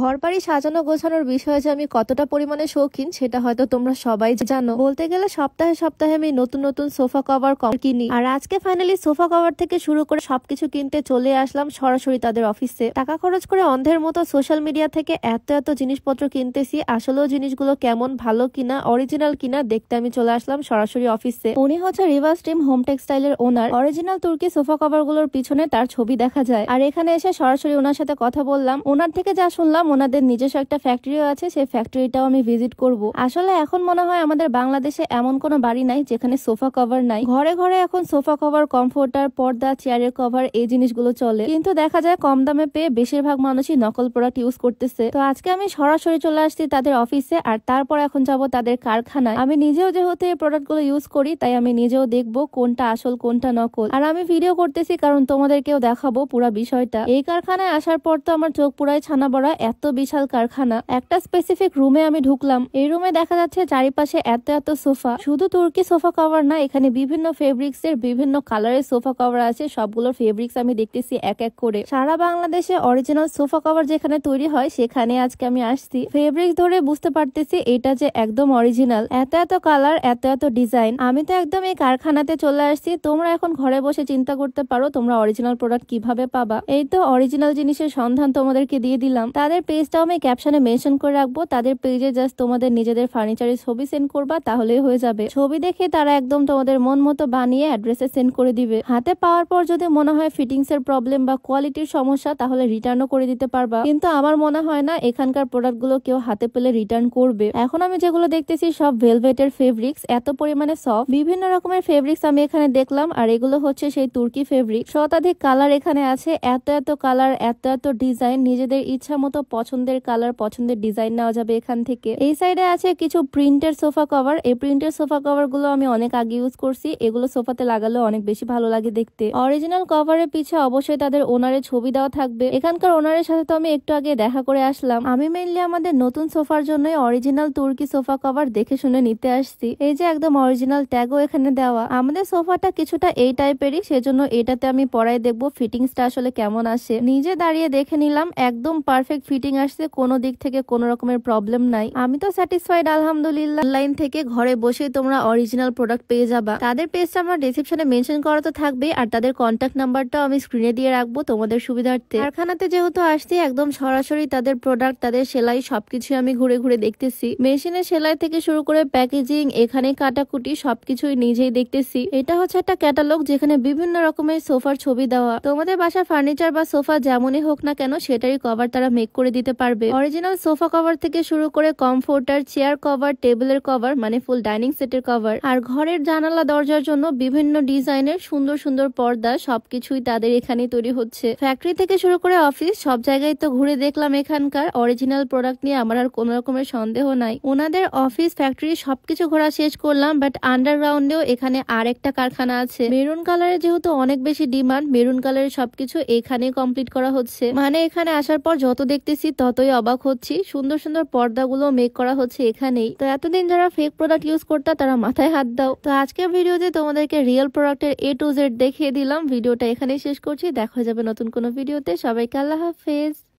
ঘরবাড়ি সাজানো গোছানোর বিষয়ে যে আমি কতটা পরিমাণে শৌখিন সেটা হয়তো তোমরা সবাই জানো। বলতে গেলে সপ্তাহে সপ্তাহে আমি নতুন নতুন সোফা কভার কিনি। আর আজকে ফাইনালি সোফা কভার থেকে শুরু করে সবকিছু কিনতে চলে আসলাম সরাসরি তাদের অফিসে। টাকা খরচ করে অন্ধের মতো সোশ্যাল মিডিয়া থেকে এত এত জিনিসপত্র কিনতেছি, আসলেও জিনিসগুলো কেমন, ভালো কিনা, অরিজিনাল কিনা দেখতে আমি চলে আসলাম সরাসরি অফিসে। উনি হচ্ছে রিভার্স টিম হোম টেক্সটাইলের ওনার। অরিজিনাল তুর্কি সোফা কভার গুলোর পিছনে তার ছবি দেখা যায়। আর এখানে এসে সরাসরি ওনার সাথে কথা বললাম। ওনার থেকে যা শুনলাম ওনাদের নিজস্ব একটা ফ্যাক্টরিও আছে, সেই ফ্যাক্টরিটাও আমি ভিজিট করব। আসলে এখন মনে হয় আমাদের বাংলাদেশে এমন কোনো বাড়ি নাই যেখানে সোফা কভার নাই। ঘরে ঘরে এখন সোফা কভার, কমফোর্টার, পর্দা, চেয়ারের কভার এই জিনিসগুলো চলে, কিন্তু দেখা যায় কম দামে পেয়ে বেশিরভাগ মানুষই নকল প্রোডাক্ট ইউজ করতেছে। তো আজকে আমি সরাসরি চলে আসছি তাদের অফিসে, আর তারপর এখন যাব তাদের কারখানায়। আমি নিজেও যেহেতু এই প্রোডাক্ট গুলো ইউজ করি, তাই আমি নিজেও দেখবো কোনটা আসল কোনটা নকল। আর আমি ভিডিও করতেছি কারণ তোমাদেরকেও দেখাবো পুরো বিষয়টা। এই কারখানায় আসার পর তো আমার চোখ পুরাই ছানা বড়া, এত বিশাল কারখানা। একটা স্পেসিফিক রুমে আমি ঢুকলাম। এই রুমে দেখা যাচ্ছে চারিপাশে এত এত সোফা। শুধু তুর্কি সোফা কভার না, এখানে বিভিন্ন ফেব্রিক্স এর বিভিন্ন কালারের সোফা কভার আছে। সবগুলোর ফেব্রিক্স আমি দেখতেছি এক এক করে। সারা বাংলাদেশে অরিজিনাল সোফা কভার যেখানে তৈরি হয় সেখানে আজকে আমি আসছি। ফেব্রিক্স ধরে বুঝতে পারতেছি এটা যে একদম অরিজিনাল। এত এত কালার, এত এত ডিজাইন। আমি তো একদম এই কারখানাতে চলে আসছি। তোমরা এখন ঘরে বসে চিন্তা করতে পারো তোমরা অরিজিনাল প্রোডাক্ট কিভাবে পাবা। এই তো অরিজিনাল জিনিসের সন্ধান তোমাদেরকে দিয়ে দিলাম। তাদের পেজটাও আমি ক্যাপশনে মেনশন করে রাখবো। তাদের পেজে জাস্ট তোমাদের নিজেদের ফার্নিচারের ছবি সেন্ড করবা, তাহলেই হয়ে যাবে। ছবি দেখে তারা একদম তোমাদের মন মতো বানিয়ে অ্যাড্রেসে সেন্ড করে দিবে। হাতে পাওয়ার পর যদি মনে হয় ফিটিংস এর প্রবলেম বা কোয়ালিটির সমস্যা, তাহলে রিটার্নও করে দিতে পারবা। কিন্তু আমার মনে হয় না এখানকার প্রোডাক্ট গুলো কেউ হাতে পেলে রিটার্ন করবে। এখন আমি যেগুলো দেখতেছি সব ভেলভেটের ফেব্রিক্স, এত পরিমাণে সফট। বিভিন্ন রকমের ফেব্রিক্স আমি এখানে দেখলাম, আর এগুলো হচ্ছে সেই তুর্কি ফেব্রিক। শতাধিক কালার এখানে আছে, এত এত কালার, এত এত ডিজাইন। নিজেদের ইচ্ছা মতো পছন্দের কালার, পছন্দের ডিজাইন নেওয়া যাবে এখান থেকে। এই সাইডে আছে কিছু প্রিন্টের সোফা কভার। এই প্রিন্টের সোফা কভার গুলো আমি অনেক আগে ইউজ করছি। এগুলো সোফাতে লাগালে অনেক বেশি ভালো লাগে দেখতে। অরিজিনাল কভারের পিছে অবশ্যই তাদের ওনারের ছবি দেওয়া থাকবে। এখানকার ওনারের সাথে তো আমি একটু আগে দেখা করে আসলাম। আমি মেইনলি আমাদের নতুন সোফার জন্য অরিজিনাল তুর্কি সোফা কভার দেখে শুনে নিতে আসছি। এই যে একদম অরিজিনাল ট্যাগও এখানে দেওয়া। আমাদের সোফাটা কিছুটা এই টাইপেরই, সেজন্য এটাতে আমি পরাই দেখবো ফিটিংসটা আসলে কেমন আসে। নিজে দাঁড়িয়ে দেখে নিলাম, একদম পারফেক্ট ফিটিং আসছে, কোনো দিক থেকে কোনো রকমের প্রবলেম নাই। আমি তো স্যাটিসফাইড আলহামদুলিল্লাহ। অনলাইন থেকে ঘরে বসেই তোমরা অরিজিনাল প্রোডাক্ট পেয়ে যাবা। তাদের পেজটা আমার ডেসক্রিপশনে মেনশন করা তো থাকবে, আর তাদের কন্ট্যাক্ট নাম্বারটাও আমি স্ক্রিনে দিয়ে রাখবো তোমাদের সুবিধার্থে। কারখানাতে যেহেতু আসছি, একদম সরাসরি তাদের প্রোডাক্ট, তাদের সেলাই সবকিছু আমি ঘুরে ঘুরে দেখতেছি। মেশিনের সেলাই থেকে শুরু করে প্যাকেজিং, এখানে কাটাকুটি সবকিছুই নিজেই দেখতেছি। এটা হচ্ছে একটা ক্যাটালগ যেখানে বিভিন্ন রকমের সোফার ছবি দেওয়া। তোমাদের বাসার ফার্নিচার বা সোফা যেমনই হোক না কেন সেটারই কভার তারা মেক করে দিতে পারবে। অরিজিনাল সোফা কভার থেকে শুরু করে কমফোর্টার, চেয়ার কভার, টেবিলের কভার, মানে ফুল ডাইনিং সেটের কভার, আর ঘরের জানালা দরজার জন্য বিভিন্ন ডিজাইনের সুন্দর সুন্দর পর্দা, সবকিছুই তাদের এখানে তৈরি হচ্ছে। ফ্যাক্টরি থেকে শুরু করে অফিস, সব জায়গায় তো ঘুরে দেখলাম। এখানকার অরিজিনাল প্রোডাক্ট নিয়ে আমার আর কোনো রকমের সন্দেহ নাই। ওনাদের অফিস, ফ্যাক্টরি সবকিছু ঘোরা শেষ করলাম, বাট আন্ডারগ্রাউন্ডেও এখানে আর একটা কারখানা আছে। মেরুন কালারের যেহেতু অনেক বেশি ডিমান্ড, মেরুন কালারের সবকিছু এখানে কমপ্লিট করা হচ্ছে। মানে এখানে আসার পর যত দেখতেছি ততই অবাক হচ্ছি। সুন্দর সুন্দর পর্দাগুলো মেক করা হচ্ছে এখানেই। তো এতদিন যারা ফেক প্রোডাক্ট ইউজ করতা তারা মাথায় হাত দাও। তো আজকের ভিডিওতে তোমাদেরকে রিয়েল প্রোডাক্টের A to Z দেখিয়ে দিলাম। ভিডিওটা এখানেই শেষ করছি। দেখা হয়ে যাবে নতুন কোনো ভিডিওতে। সবাইকে আল্লাহ হাফেজ।